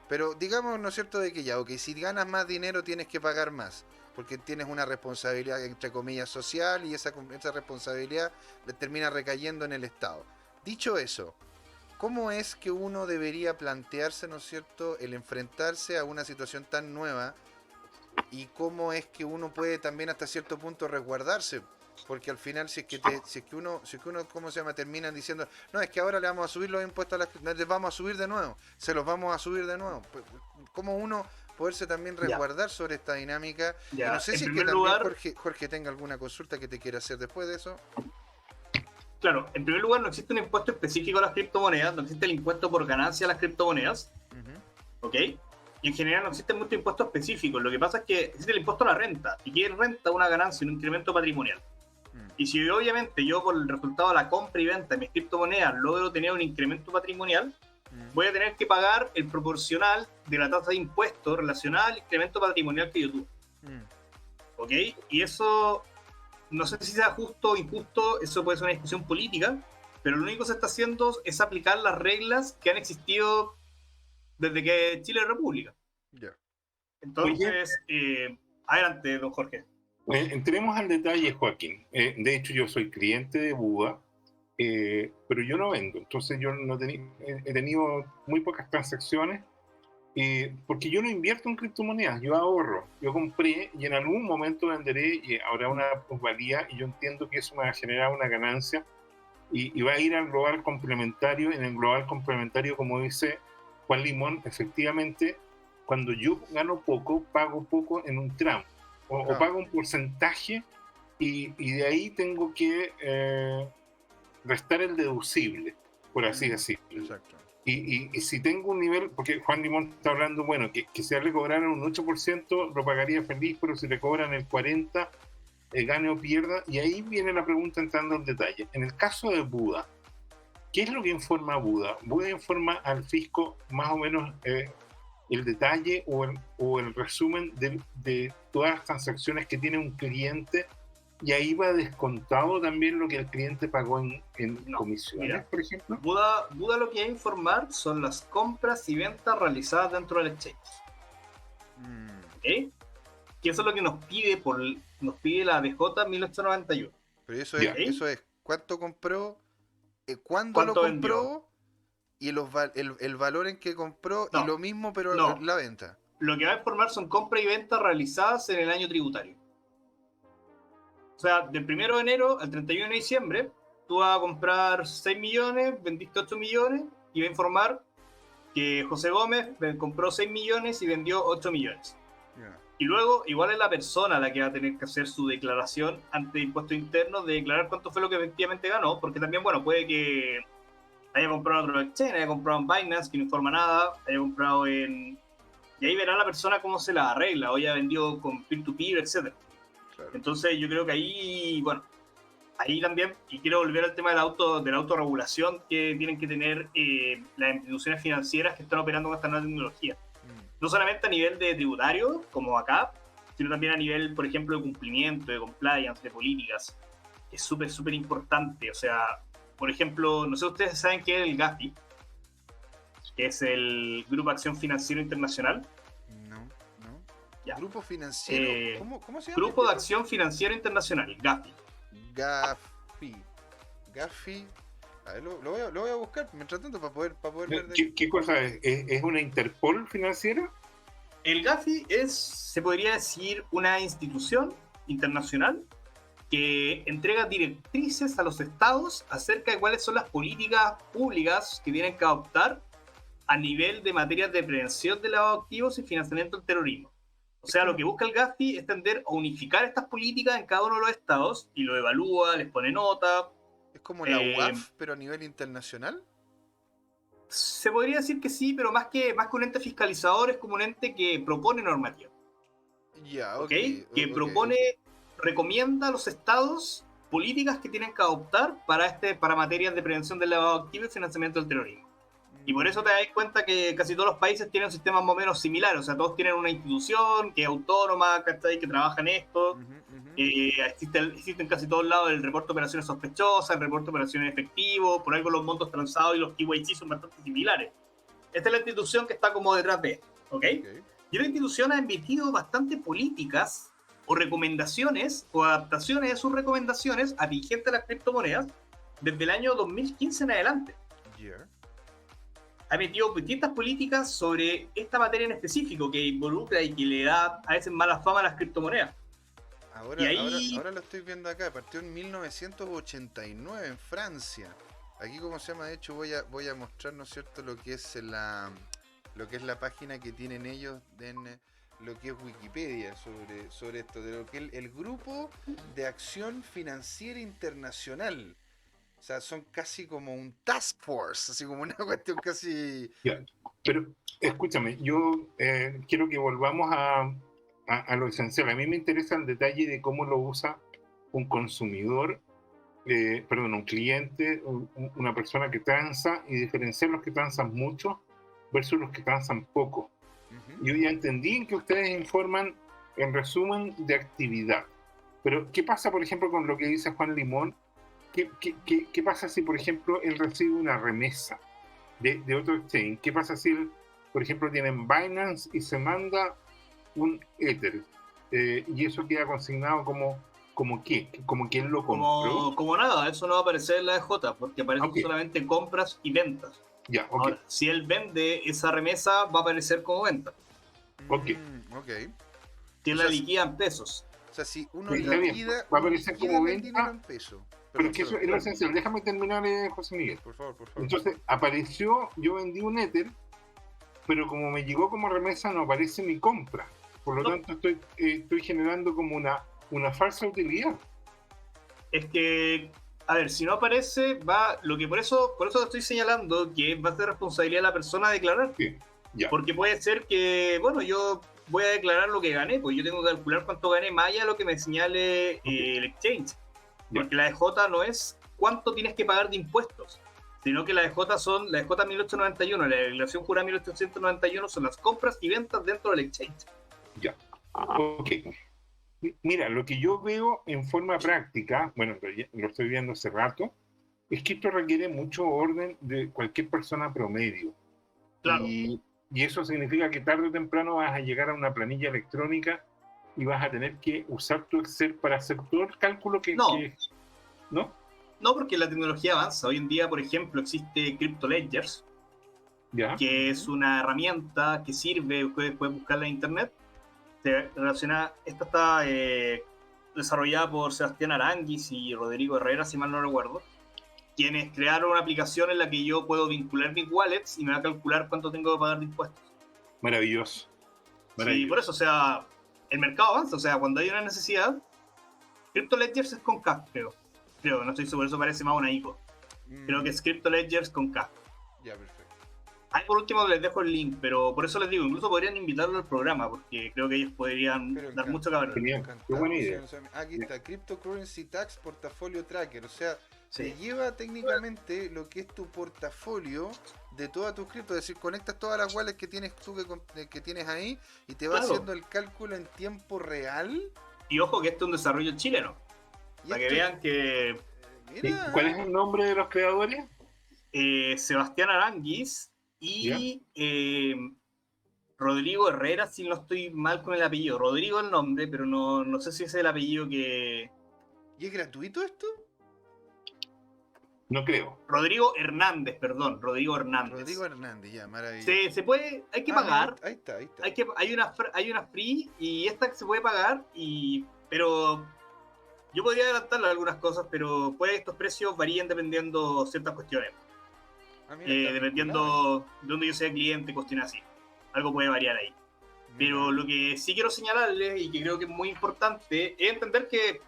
Pero digamos, ¿no es cierto?, de que ya, ok, si ganas más dinero tienes que pagar más, porque tienes una responsabilidad, entre comillas, social, y esa responsabilidad le termina recayendo en el Estado. Dicho eso, ¿cómo es que uno debería plantearse, ¿no es cierto?, el enfrentarse a una situación tan nueva, y cómo es que uno puede también hasta cierto punto resguardarse? Porque al final si es que uno, ¿cómo se llama?, terminan diciendo, no, es que ahora le vamos a subir los impuestos les vamos a subir de nuevo, se los vamos a subir de nuevo. ¿Cómo uno poderse también resguardar sobre esta dinámica? Y no sé si es que también Jorge tenga alguna consulta que te quiera hacer después de eso. Claro, en primer lugar no existe un impuesto específico a las criptomonedas, no existe el impuesto por ganancia a las criptomonedas, ¿ok? Y en general no existen muchos impuestos específicos. Lo que pasa es que existe el impuesto a la renta. ¿Y qué es renta? Una ganancia, un incremento patrimonial. Y si obviamente yo por el resultado de la compra y venta de mis criptomonedas logro tener un incremento patrimonial, voy a tener que pagar el proporcional de la tasa de impuesto relacionada al incremento patrimonial que yo tuve. ¿Ok? Y eso, no sé si sea justo o injusto, eso puede ser una discusión política, pero lo único que se está haciendo es aplicar las reglas que han existido desde que Chile es república. Entonces, adelante, don Jorge. Entremos al detalle, Joaquín. De hecho, yo soy cliente de Buda, pero yo no vendo. Entonces, yo no he tenido muy pocas transacciones, porque yo no invierto en criptomonedas, yo ahorro. Yo compré y en algún momento venderé y habrá una plusvalía, y yo entiendo que eso me va a generar una ganancia y va a ir al global complementario. En el global complementario, como dice Juan Limón, efectivamente, cuando yo gano poco, pago poco en un tramo. O pago un porcentaje y de ahí tengo que restar el deducible, por así decirlo. Exacto. Y si tengo un nivel, porque Juan Limón está hablando, bueno, que si le cobraran un 8%, lo pagaría feliz, pero si le cobran el 40%, gane o pierda. Y ahí viene la pregunta entrando en detalle. En el caso de Buda, ¿qué es lo que informa Buda? Buda informa al fisco más o menos el detalle o el resumen de todas las transacciones que tiene un cliente, y ahí va descontado también lo que el cliente pagó en comisiones, mira, por ejemplo. Buda lo que va a informar son las compras y ventas realizadas dentro del exchange. ¿Okay? Que eso es lo que nos pide la BJ 1891. Pero eso es ¿cuánto compró? ¿Cuándo lo compró? Vendió? Y el valor en que compró, y lo mismo, pero la venta. Lo que va a informar son compras y ventas realizadas en el año tributario. O sea, del 1 de enero al 31 de diciembre, tú vas a comprar 6 millones, vendiste 8 millones, y va a informar que José Gómez compró 6 millones y vendió 8 millones. Y luego, igual es la persona la que va a tener que hacer su declaración ante impuestos internos de declarar cuánto fue lo que efectivamente ganó, porque también, bueno, puede que haya comprado en otro exchange, haya comprado en Binance, que no informa nada, haya comprado en Y ahí verá la persona cómo se la arregla, o ya vendió con peer-to-peer, etc. Claro. Entonces yo creo que ahí, bueno, ahí también, y quiero volver al tema de la autorregulación que tienen que tener las instituciones financieras que están operando con esta nueva tecnología. No solamente a nivel de tributario, como acá, sino también a nivel, por ejemplo, de cumplimiento, de compliance, de políticas. Es súper, súper importante. O sea, por ejemplo, no sé, ustedes saben qué es el GAFI, que es el Grupo de Acción Financiero Internacional. No. Ya. Grupo financiero. ¿Cómo se llama? Grupo de Acción Financiero Internacional, GAFI. Gafi. A ver, lo voy a buscar mientras tanto para poder ver de ¿Qué cosa es? ¿Es una Interpol financiera? El GAFI se podría decir, una institución internacional que entrega directrices a los estados acerca de cuáles son las políticas públicas que tienen que adoptar a nivel de materias de prevención de lavado de activos y financiamiento del terrorismo. O sea, lo que busca el GAFI es tender a unificar estas políticas en cada uno de los estados y lo evalúa, les pone nota. Es como la UAF, pero a nivel internacional. Se podría decir que sí, pero más que un ente fiscalizador, es como un ente que propone normativa. Ya, ¿Ok? Que propone, recomienda a los estados políticas que tienen que adoptar para materias de prevención del lavado de activos y financiamiento del terrorismo. Y por eso te das cuenta que casi todos los países tienen sistemas más o menos similares. O sea, todos tienen una institución que es autónoma, que trabaja en esto. Existe en casi todos lados el reporte de operaciones sospechosas, el reporte de operaciones efectivo. Por algo los montos transados y los KYC son bastante similares. Esta es la institución que está como detrás de esto. ¿Ok? Y la institución ha emitido bastante políticas o recomendaciones o adaptaciones de sus recomendaciones a vigentes de las criptomonedas desde el año 2015 en adelante. Ha emitido distintas políticas sobre esta materia en específico que involucra y que le da a veces mala fama a las criptomonedas. Ahora lo estoy viendo acá, partió en 1989 en Francia. Aquí, como se llama, de hecho voy a mostrar, ¿no es cierto?, lo que es la página que tienen ellos en lo que es Wikipedia sobre esto, de lo que es el Grupo de Acción Financiera Internacional. O sea, son casi como un task force, así como una cuestión casi... Ya. Pero escúchame, yo quiero que volvamos a lo esencial. A mí me interesa el detalle de cómo lo usa un consumidor, un cliente, una persona que transa, y diferenciar los que transan mucho versus los que transan poco. Yo ya entendí que ustedes informan en resumen de actividad. Pero, ¿qué pasa, por ejemplo, con lo que dice Juan Limón? ¿Qué pasa si, por ejemplo, él recibe una remesa de otro exchange? ¿Qué pasa si él, por ejemplo, tiene en Binance y se manda un Ether? Y eso queda consignado como que él lo compró. Como nada, eso no va a aparecer en la DJ, porque aparecen solamente compras y ventas. Ya, Ahora, si él vende esa remesa, va a aparecer como venta. Si él la liquida en pesos. O sea, si uno liquida, va a aparecer como el dinero en pesos. Pero es que eso es lo esencial. Déjame terminar, José Miguel. Por favor. Entonces, yo vendí un Ether, pero como me llegó como remesa, no aparece mi compra. Por lo tanto, estoy generando como una falsa utilidad. Es que, a ver, si no aparece, por eso te estoy señalando que va a ser responsabilidad de la persona declarar. Sí, ya. Porque puede ser que, bueno, yo voy a declarar lo que gané, pues yo tengo que calcular cuánto gané más allá de lo que me señale el exchange. Porque la DJ no es cuánto tienes que pagar de impuestos, sino que la DJ son la DJ 1891, la declaración jurada 1891 son las compras y ventas dentro del exchange. Ya, ok. Mira, lo que yo veo en forma práctica, bueno, lo estoy viendo hace rato, es que esto requiere mucho orden de cualquier persona promedio. Claro. Y eso significa que tarde o temprano vas a llegar a una planilla electrónica y vas a tener que usar tu Excel para hacer todo el cálculo que... ¿No? No, porque la tecnología avanza. Hoy en día, por ejemplo, existe CryptoLedgers, que es una herramienta que sirve, ustedes pueden buscarla en internet. Esta está desarrollada por Sebastián Aranguis y Rodrigo Herrera, si mal no recuerdo, quienes crearon una aplicación en la que yo puedo vincular mis wallets y me va a calcular cuánto tengo que pagar de impuestos. Maravilloso. Sí, por eso, o sea, el mercado avanza, o sea, cuando hay una necesidad, CryptoLedgers es con K, creo, no estoy seguro, eso parece más una ICO. Creo que es CryptoLedgers con K. Ya, perfecto. Ahí por último les dejo el link, pero por eso les digo, incluso podrían invitarlo al programa, porque creo que ellos podrían Pero dar mucho que hablar. Genial. Qué buena idea. Aquí está, Cryptocurrency Tax Portafolio Tracker. O sea, Sí. te lleva técnicamente lo que es tu portafolio de todas tus criptos. Es decir, conectas todas las wallets que tienes tú que tienes ahí y te va Claro. haciendo el cálculo en tiempo real. Y ojo que esto es un desarrollo chileno, Y para que esto- vean que ¿Y Mira, cuál es el nombre de los creadores? Sebastián Aranguis y Rodrigo Herrera, si no estoy mal con el apellido. Rodrigo el nombre, pero no sé si ese es el apellido que... ¿y es gratuito esto? No creo. Rodrigo Hernández, perdón, Rodrigo Hernández. Rodrigo Hernández, ya, maravilloso. Se puede, hay que Ah, pagar, mira, ahí está, ahí está. hay una free y esta se puede pagar, pero yo podría adelantarle algunas cosas, pero puede que estos precios varíen dependiendo ciertas cuestiones. Ah, mira, está vinculado Dependiendo de dónde yo sea cliente, cuestiones así. Algo puede variar ahí. ahí. Pero Mira. lo que sí quiero señalarles y que creo que es muy importante es entender que,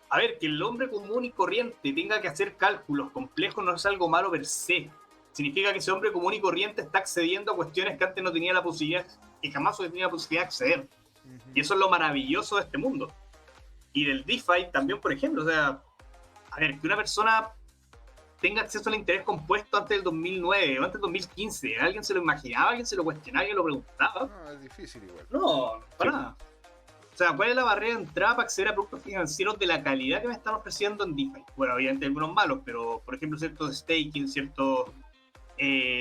a ver, que el hombre común y corriente tenga que hacer cálculos complejos no es algo malo per se. Significa que ese hombre común y corriente está accediendo a cuestiones que antes no tenía la posibilidad, que jamás tenía la posibilidad de acceder. Ujú. Y eso es lo maravilloso de este mundo. Y del DeFi también, por ejemplo. O sea, a ver, que una persona tenga acceso al interés compuesto antes del 2009 o antes del 2015. ¿Alguien se lo imaginaba? ¿Alguien se lo cuestionaba? ¿Alguien lo preguntaba? No, es difícil igual. No, para nada. O sea, ¿cuál es la barrera de entrada para acceder a productos financieros de la calidad que me están ofreciendo en DeFi? Bueno, obviamente hay algunos malos, pero por ejemplo ciertos staking,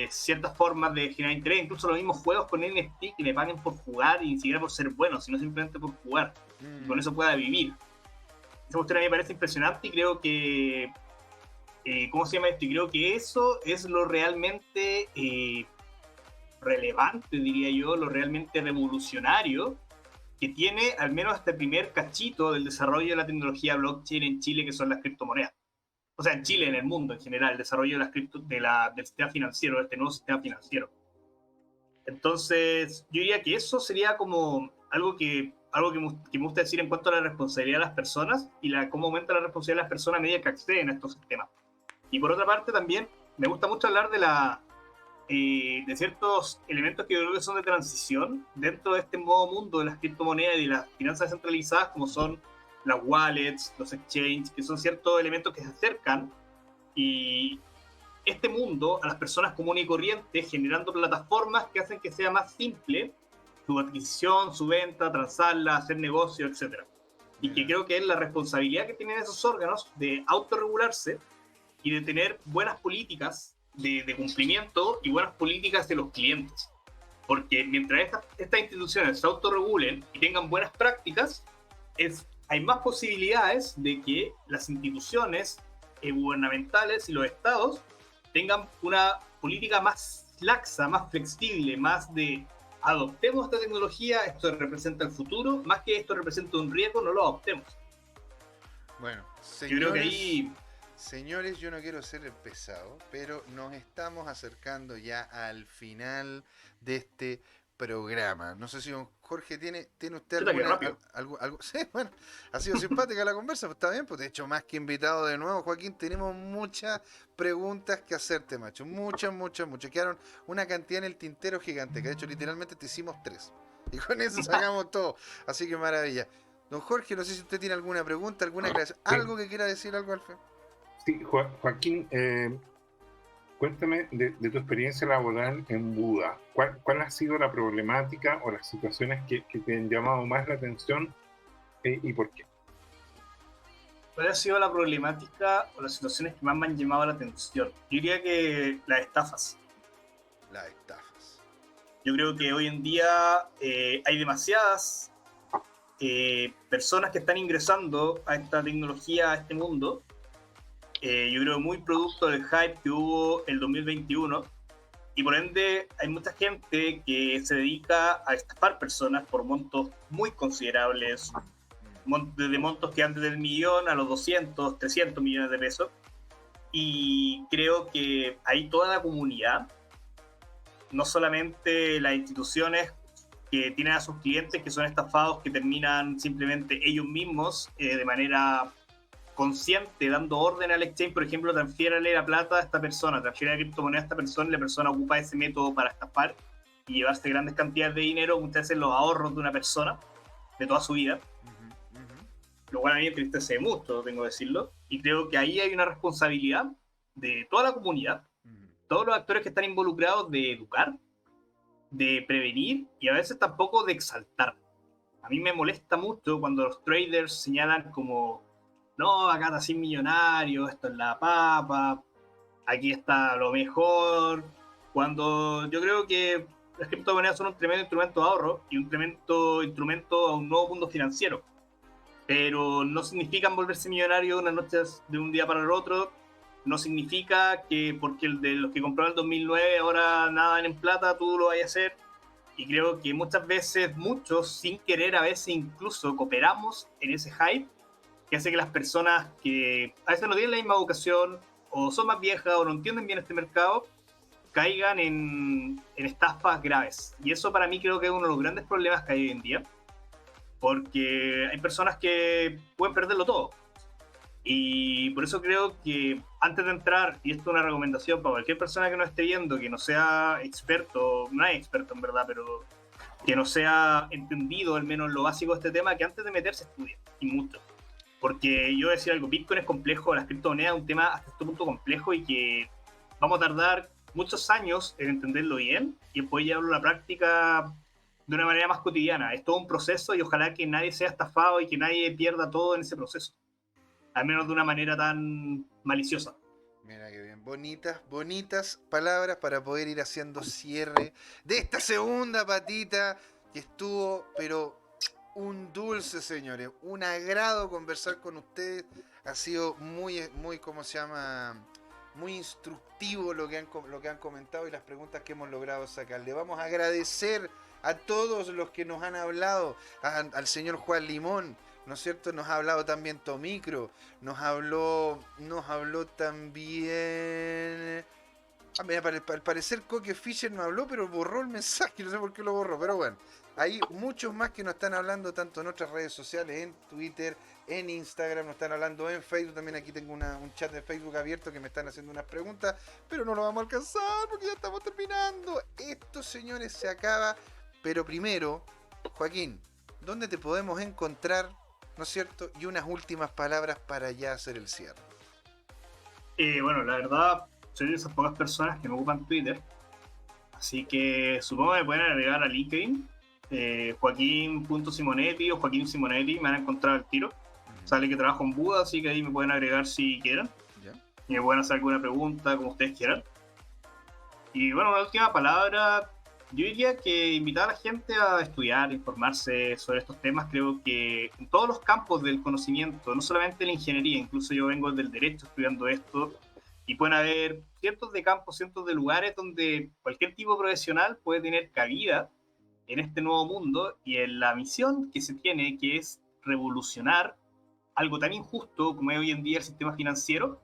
ciertas formas de generar interés, incluso los mismos juegos con NFT que me paguen por jugar y ni siquiera por ser bueno, sino simplemente por jugar. Y con eso pueda vivir. Esa cuestión a mí me parece impresionante y creo que ¿cómo se llama esto? Y creo que eso es lo realmente relevante, diría yo, lo realmente revolucionario que tiene al menos este primer cachito del desarrollo de la tecnología blockchain en Chile, que son las criptomonedas. O sea, en Chile, en el mundo en general, el desarrollo de las del sistema financiero, de este nuevo sistema financiero. Entonces, yo diría que eso sería como algo que me gusta decir en cuanto a la responsabilidad de las personas y cómo aumenta la responsabilidad de las personas a medida que acceden a estos sistemas. Y por otra parte también me gusta mucho hablar de ciertos elementos que yo creo que son de transición dentro de este nuevo mundo de las criptomonedas y de las finanzas descentralizadas, como son las wallets, los exchanges, que son ciertos elementos que se acercan y este mundo a las personas comunes y corrientes, generando plataformas que hacen que sea más simple su adquisición, su venta, transarla, hacer negocio, etc. Y que creo que es la responsabilidad que tienen esos órganos de autorregularse y de tener buenas políticas de cumplimiento y buenas políticas de los clientes. Porque mientras estas instituciones se autorregulen y tengan buenas prácticas, hay más posibilidades de que las instituciones gubernamentales y los estados tengan una política más laxa, más flexible, más de adoptemos esta tecnología, esto representa el futuro, más que esto representa un riesgo, no lo adoptemos. Bueno, Yo creo que ahí... Señores, yo no quiero ser el pesado, pero nos estamos acercando ya al final de este programa. No sé si don Jorge tiene usted Chuta, qué alguna, rápido. algo. Sí, bueno, ha sido simpática la conversa, pues está bien, pues de hecho más que invitado de nuevo, Joaquín, tenemos muchas preguntas que hacerte, macho, muchas. Quedaron una cantidad en el tintero gigante, que de hecho literalmente te hicimos 3. Y con eso sacamos todo, así que maravilla. Don Jorge, no sé si usted tiene alguna pregunta, alguna aclaración, algo que quiera decir, algo, Alfred. Sí, Joaquín, cuéntame de tu experiencia laboral en Buda. ¿Cuál ha sido la problemática o las situaciones que te han llamado más la atención y por qué? ¿Cuál ha sido la problemática o las situaciones que más me han llamado la atención? Yo diría que las estafas. Las estafas. Yo creo que hoy en día hay demasiadas personas que están ingresando a esta tecnología, a este mundo. Yo creo muy producto del hype que hubo el 2021 y por ende hay mucha gente que se dedica a estafar personas por montos muy considerables, desde montos que antes del millón a los 200, 300 millones de pesos, y creo que ahí toda la comunidad, no solamente las instituciones que tienen a sus clientes que son estafados, que terminan simplemente ellos mismos de manera consciente, dando orden al exchange, por ejemplo, transfiérale la plata a esta persona, transfiere la criptomoneda a esta persona y la persona ocupa ese método para estafar y llevarse grandes cantidades de dinero, muchas veces los ahorros de una persona de toda su vida, lo cual a mí me entristece mucho, tengo que decirlo, y creo que ahí hay una responsabilidad de toda la comunidad, todos los actores que están involucrados, de educar, de prevenir y a veces tampoco de exaltar. A mí me molesta mucho cuando los traders señalan como, no, acá está sin millonarios, esto es la papa, aquí está lo mejor, cuando yo creo que las criptomonedas son un tremendo instrumento de ahorro y un tremendo instrumento a un nuevo mundo financiero, pero no significan volverse millonario de una noche, de un día para el otro. No significa que porque el de los que compraron en el 2009 ahora nadan en plata, tú lo vayas a hacer. Y creo que muchas veces, muchos, sin querer, a veces incluso cooperamos en ese hype que hace que las personas que a veces no tienen la misma educación, o son más viejas, o no entienden bien este mercado, caigan en estafas graves. Y eso para mí creo que es uno de los grandes problemas que hay hoy en día, porque hay personas que pueden perderlo todo. Y por eso creo que antes de entrar, y esto es una recomendación para cualquier persona que nos esté viendo, que no sea experto, no es experto en verdad, pero que no sea entendido al menos lo básico de este tema, que antes de meterse estudie, y mucho. Porque yo voy a decir algo, Bitcoin es complejo, las criptomonedas es un tema hasta este punto complejo y que vamos a tardar muchos años en entenderlo bien y poder llevarlo a la práctica de una manera más cotidiana. Es todo un proceso y ojalá que nadie sea estafado y que nadie pierda todo en ese proceso, al menos de una manera tan maliciosa. Mira qué bien, bonitas palabras para poder ir haciendo cierre de esta segunda patita que estuvo, pero un dulce, señores, un agrado conversar con ustedes. Ha sido muy, ¿cómo se llama? Muy instructivo lo que han comentado y las preguntas que hemos logrado sacar. Le vamos a agradecer a todos los que nos han hablado, al señor Juan Limón, ¿no es cierto? Nos ha hablado también Tomicro, nos habló también... mira, al parecer Coque Fisher no habló, pero borró el mensaje, no sé por qué lo borró, pero bueno. Hay muchos más que nos están hablando, tanto en otras redes sociales, en Twitter, en Instagram, nos están hablando en Facebook. También aquí tengo un chat de Facebook abierto que me están haciendo unas preguntas, pero no lo vamos a alcanzar porque ya estamos terminando. Esto, señores, se acaba. Pero primero, Joaquín, ¿dónde te podemos encontrar, no es cierto? Y unas últimas palabras para ya hacer el cierre. Bueno, la verdad, soy de esas pocas personas que me ocupan Twitter, así que supongo que me pueden agregar a LinkedIn, Joaquín.Simonetti o Joaquín Simonetti, me van a encontrar al tiro. Sale que trabajo en Buda, así que ahí me pueden agregar si quieren. ¿Ya? Y me pueden hacer alguna pregunta, como ustedes quieran. Y bueno, una última palabra, yo diría que invitar a la gente a estudiar, informarse sobre estos temas. Creo que en todos los campos del conocimiento, no solamente en la ingeniería, incluso yo vengo del derecho estudiando esto, y pueden haber cientos de campos, cientos de lugares donde cualquier tipo de profesional puede tener cabida en este nuevo mundo y en la misión que se tiene, que es revolucionar algo tan injusto como es hoy en día el sistema financiero,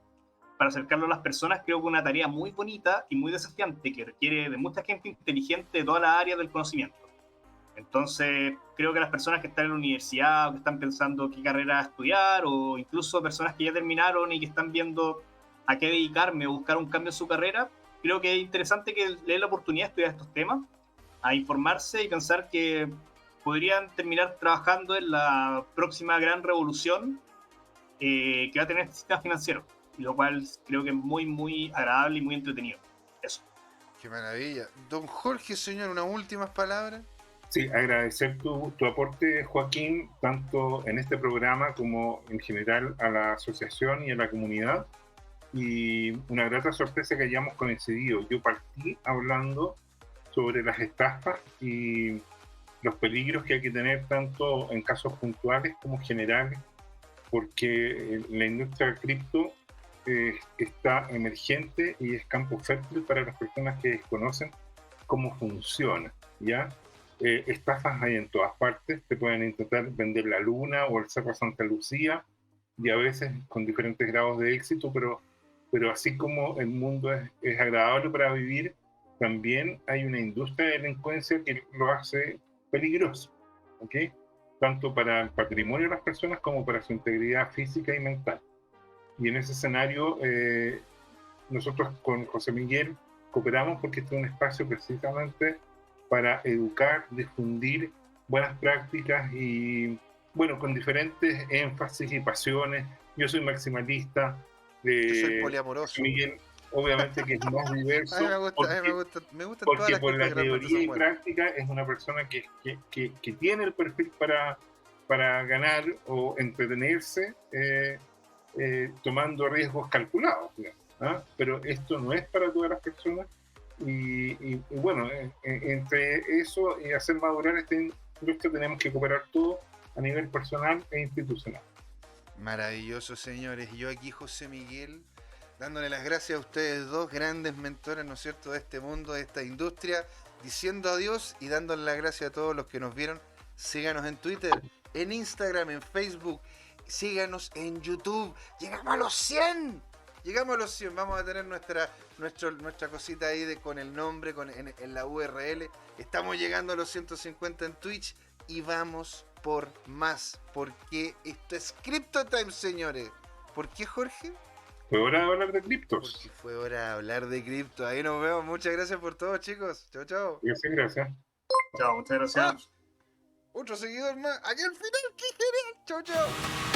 para acercarlo a las personas. Creo que es una tarea muy bonita y muy desafiante que requiere de mucha gente inteligente de todas las áreas del conocimiento. Entonces, creo que las personas que están en la universidad o que están pensando qué carrera estudiar, o incluso personas que ya terminaron y que están viendo a qué dedicarme o buscar un cambio en su carrera, creo que es interesante que le den la oportunidad de estudiar estos temas, a informarse y pensar que podrían terminar trabajando en la próxima gran revolución que va a tener este sistema financiero, lo cual creo que es muy, muy agradable y muy entretenido. Eso. Qué maravilla. Don Jorge, señor, unas últimas palabras. Sí, agradecer tu aporte, Joaquín, tanto en este programa como en general a la asociación y a la comunidad. Y una grata sorpresa que hayamos coincidido. Yo partí hablando sobre las estafas y los peligros que hay que tener tanto en casos puntuales como generales, porque la industria cripto está emergente y es campo fértil para las personas que desconocen cómo funciona, ¿ya? Estafas hay en todas partes, te pueden intentar vender la luna o el Cerro Santa Lucía, y a veces con diferentes grados de éxito, pero así como el mundo es agradable para vivir, también hay una industria de delincuencia que lo hace peligroso, ¿ok? Tanto para el patrimonio de las personas como para su integridad física y mental. Y en ese escenario, nosotros con José Miguel cooperamos porque este es un espacio precisamente para educar, difundir buenas prácticas y, bueno, con diferentes énfasis y pasiones. Yo soy maximalista. Yo soy José poliamoroso. Miguel, obviamente, que es más diverso. A mí me gusta, me gustan todas Porque las por gente la que realmente teoría son y buenas. práctica es una persona que tiene el perfil para ganar o entretenerse tomando riesgos calculados, digamos, ¿ah? Pero esto no es para todas las personas y bueno, entre eso y hacer madurar esta industria tenemos que cooperar todos a nivel personal e institucional. Maravilloso, señores. Yo aquí, José Miguel, dándole las gracias a ustedes dos, grandes mentores, ¿no es cierto?, de este mundo, de esta industria, diciendo adiós y dándole las gracias a todos los que nos vieron. Síganos en Twitter, en Instagram, en Facebook, síganos en YouTube. ¡Llegamos a los 100! Llegamos a los 100, vamos a tener nuestra cosita ahí con el nombre, en la URL. Estamos llegando a los 150 en Twitch y vamos por más, porque esto es Crypto Time, señores. ¿Por qué, Jorge? Fue hora de hablar de criptos. Porque fue hora de hablar de cripto. Ahí nos vemos. Muchas gracias por todo, chicos. Chao, chao. Gracias. Chao, muchas gracias. Otro seguidor más. Aquí al final. ¡Qué genial! Chao, chao.